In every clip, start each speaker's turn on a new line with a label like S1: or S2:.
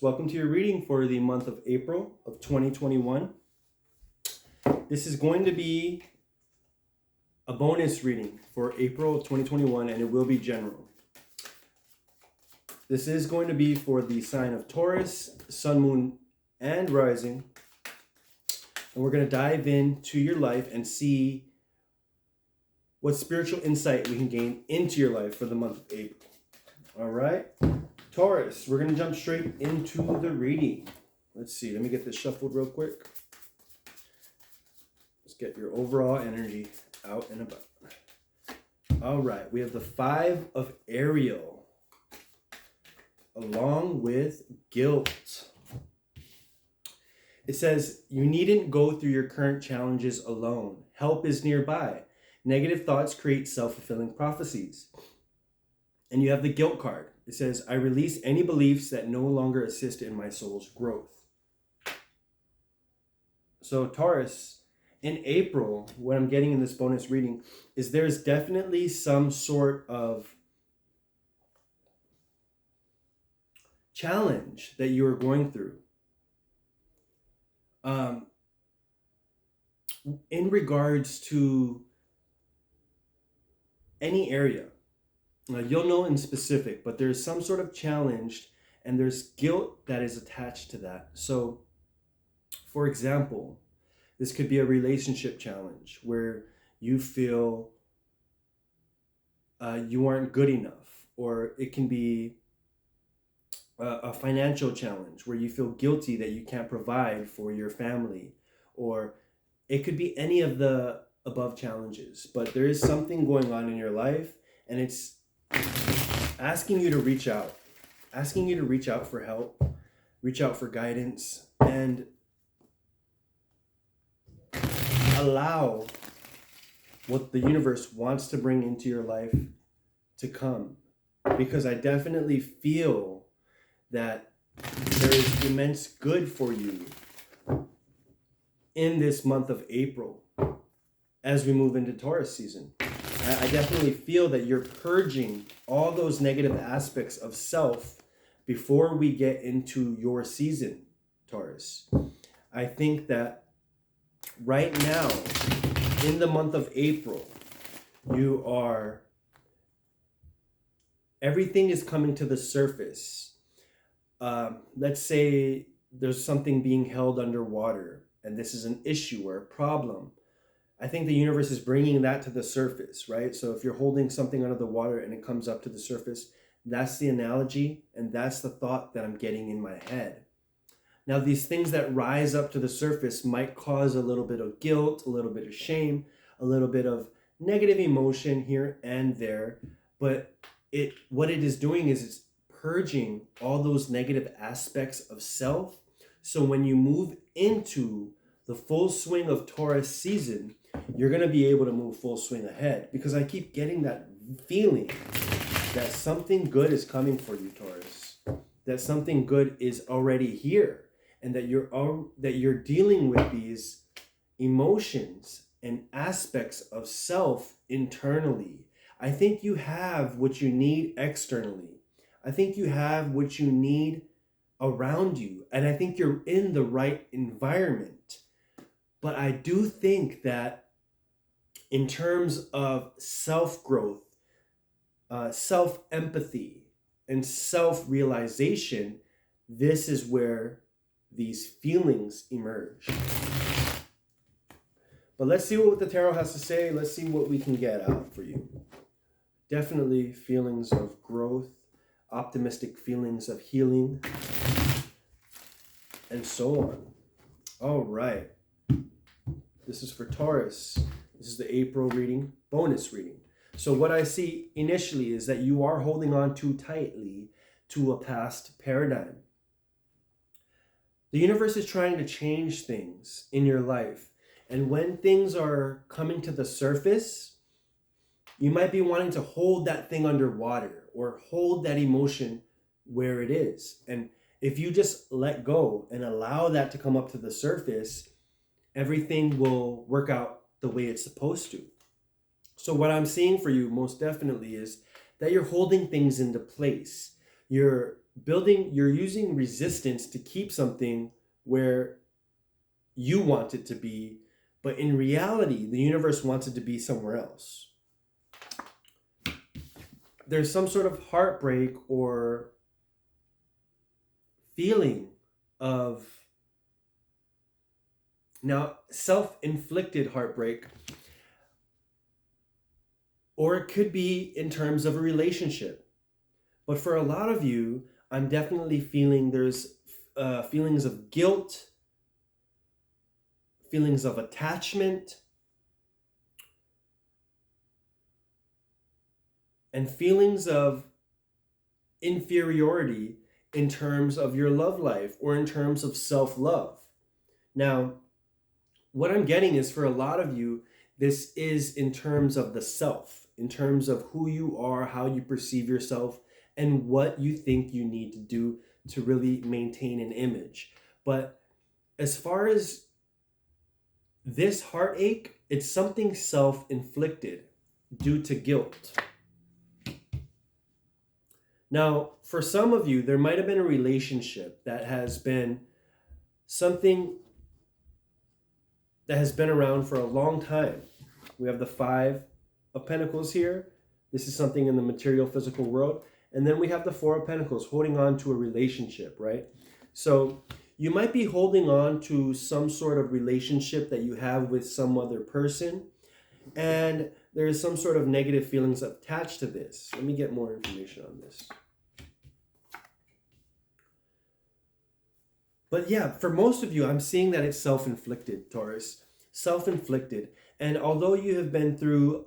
S1: Welcome to your reading for the month of April of 2021. This is going to be a bonus reading for April of 2021, and it will be general. This is going to be for the sign of Taurus, Sun, Moon, and Rising. And we're going to dive into your life and see what spiritual insight we can gain into your life for the month of April. All right. Taurus, we're going to jump straight into the reading. Let's see. Let me get this shuffled real quick. Let's get your overall energy out and about. All right. We have the 5 of Ariel along with guilt. It says, you needn't go through your current challenges alone. Help is nearby. Negative thoughts create self-fulfilling prophecies. And you have the guilt card. It says, I release any beliefs that no longer assist in my soul's growth. So Taurus, in April, what I'm getting in this bonus reading is there's definitely some sort of challenge that you are going through. In regards to any area. You'll know in specific, but there's some sort of challenge and there's guilt that is attached to that. So, for example, this could be a relationship challenge where you feel you aren't good enough, or it can be a financial challenge where you feel guilty that you can't provide for your family, or it could be any of the above challenges, but there is something going on in your life and it's asking you to reach out for help, reach out for guidance, and allow what the universe wants to bring into your life to come. Because I definitely feel that there is immense good for you in this month of April as we move into Taurus season. I definitely feel that you're purging all those negative aspects of self before we get into your season, Taurus. I think that right now, in the month of April, everything is coming to the surface. Let's say there's something being held underwater, and this is an issue or a problem. I think the universe is bringing that to the surface, right? So if you're holding something under the water and it comes up to the surface, that's the analogy and that's the thought that I'm getting in my head. Now, these things that rise up to the surface might cause a little bit of guilt, a little bit of shame, a little bit of negative emotion here and there, but what it is doing is it's purging all those negative aspects of self. So when you move into the full swing of Taurus season, you're going to be able to move full swing ahead, because I keep getting that feeling that something good is coming for you, Taurus, that something good is already here, and that you're dealing with these emotions and aspects of self internally. I think you have what you need externally. I think you have what you need around you, and I think you're in the right environment. But I do think that in terms of self-growth, self-empathy, and self-realization, this is where these feelings emerge. But let's see what the tarot has to say. Let's see what we can get out for you. Definitely feelings of growth, optimistic feelings of healing, and so on. All right. This is for Taurus. This is the April reading, bonus reading. So what I see initially is that you are holding on too tightly to a past paradigm. The universe is trying to change things in your life. And when things are coming to the surface, you might be wanting to hold that thing underwater or hold that emotion where it is. And if you just let go and allow that to come up to the surface, everything will work out the way it's supposed to. So what I'm seeing for you most definitely is that you're holding things into place. You're you're using resistance to keep something where you want it to be, but in reality, the universe wants it to be somewhere else. There's some sort of heartbreak or feeling of now self-inflicted heartbreak, or it could be in terms of a relationship. But for a lot of you, I'm definitely feeling there's feelings of guilt, feelings of attachment, and feelings of inferiority in terms of your love life or in terms of self-love. Now, what I'm getting is for a lot of you, this is in terms of the self, in terms of who you are, how you perceive yourself, and what you think you need to do to really maintain an image. But as far as this heartache, it's something self-inflicted due to guilt. Now, for some of you, there might have been a relationship that has been something that has been around for a long time. We have the Five of Pentacles here. This is something in the material physical world. And then we have the Four of Pentacles, holding on to a relationship, right? So you might be holding on to some sort of relationship that you have with some other person, and there is some sort of negative feelings attached to this. Let me get more information on this. But yeah, for most of you, I'm seeing that it's self-inflicted, Taurus. Self-inflicted. And although you have been through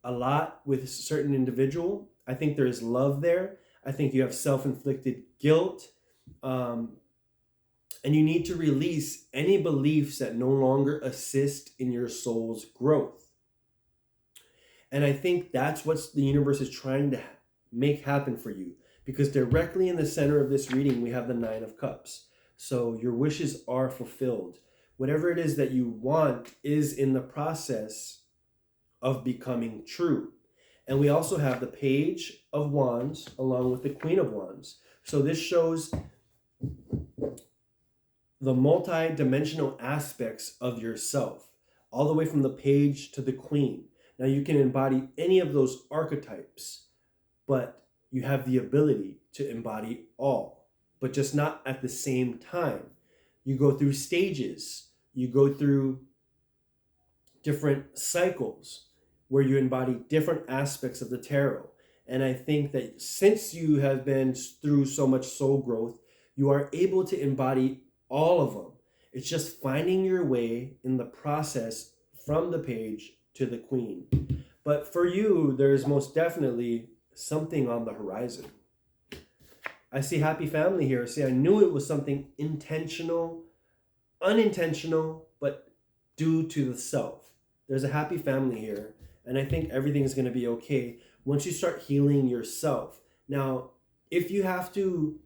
S1: a lot with a certain individual, I think there is love there. I think you have self-inflicted guilt. And you need to release any beliefs that no longer assist in your soul's growth. And I think that's what the universe is trying to make happen for you. Because directly in the center of this reading, we have the Nine of Cups. So your wishes are fulfilled. Whatever it is that you want is in the process of becoming true. And we also have the Page of Wands along with the Queen of Wands. So this shows the multi-dimensional aspects of yourself, all the way from the Page to the Queen. Now you can embody any of those archetypes, but you have the ability to embody all, but just not at the same time. You go through stages, you go through different cycles where you embody different aspects of the tarot. And I think that since you have been through so much soul growth, you are able to embody all of them. It's just finding your way in the process from the Page to the Queen. But for you, there's most definitely something on the horizon. I see happy family here. See, I knew it was something intentional, unintentional, but due to the self. There's a happy family here, and I think everything's going to be okay once you start healing yourself. Now, if you have to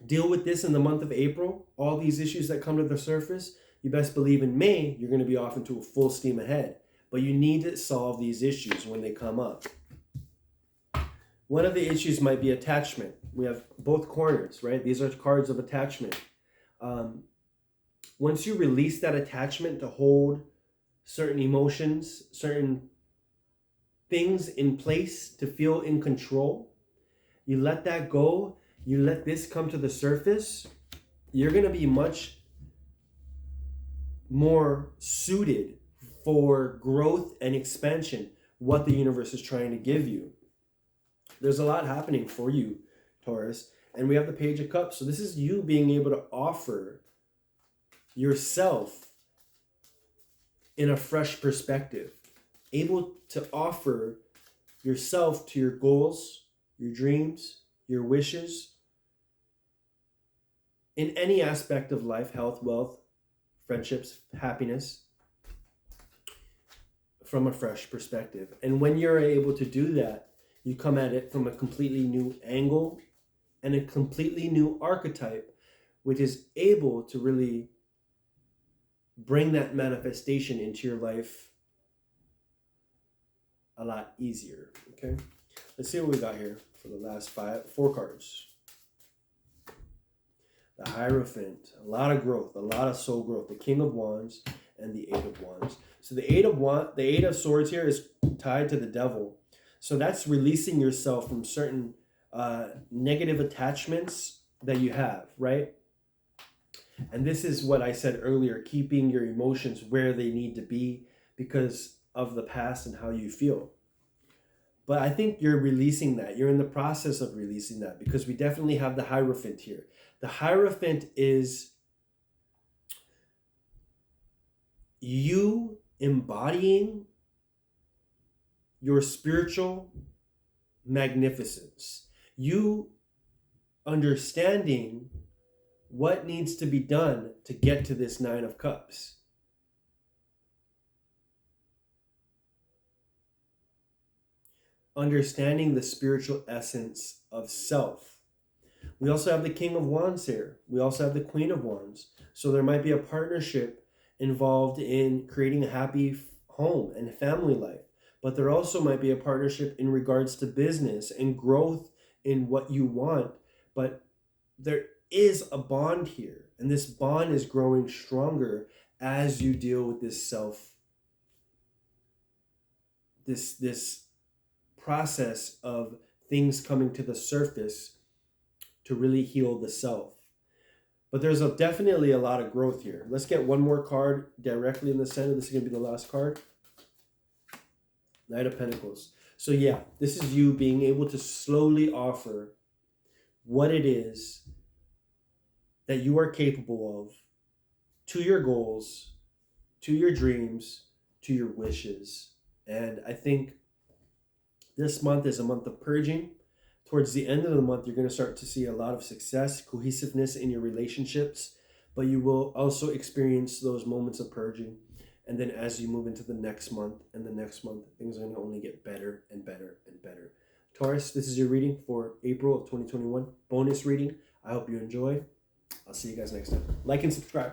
S1: deal with this in the month of April, all these issues that come to the surface, you best believe in May, you're going to be off into a full steam ahead. But you need to solve these issues when they come up. One of the issues might be attachment. We have both corners, right? These are cards of attachment. Once you release that attachment to hold certain emotions, certain things in place to feel in control, you let that go, you let this come to the surface, you're going to be much more suited for growth and expansion, what the universe is trying to give you. There's a lot happening for you, Taurus. And we have the Page of Cups. So this is you being able to offer yourself in a fresh perspective. Able to offer yourself to your goals, your dreams, your wishes, in any aspect of life, health, wealth, friendships, happiness, from a fresh perspective. And when you're able to do that, you come at it from a completely new angle and a completely new archetype, which is able to really bring that manifestation into your life a lot easier. Okay, let's see what we got here for the last 4 cards. Hierophant, a lot of growth, a lot of soul growth. The King of Wands and the Eight of Wands. So the Eight of Swords here is tied to the Devil. So that's releasing yourself from certain negative attachments that you have, right? And this is what I said earlier, keeping your emotions where they need to be because of the past and how you feel. But I think you're releasing that. You're in the process of releasing that because we definitely have the Hierophant here. The Hierophant is you embodying your spiritual magnificence. You understanding what needs to be done to get to this Nine of Cups. Understanding the spiritual essence of self. We also have the King of Wands here. We also have the Queen of Wands. So there might be a partnership involved in creating a happy home and family life. But there also might be a partnership in regards to business and growth in what you want. But there is a bond here. And this bond is growing stronger as you deal with this this process of things coming to the surface to really heal the self. But there's definitely a lot of growth here. Let's get one more card directly in the center. This is going to be the last card. Knight of Pentacles. So yeah, this is you being able to slowly offer what it is that you are capable of to your goals, to your dreams, to your wishes. And I think this month is a month of purging. Towards the end of the month, you're going to start to see a lot of success, cohesiveness in your relationships, but you will also experience those moments of purging. And then as you move into the next month and the next month, things are going to only get better and better and better. Taurus, this is your reading for April of 2021. Bonus reading. I hope you enjoy. I'll see you guys next time. Like and subscribe.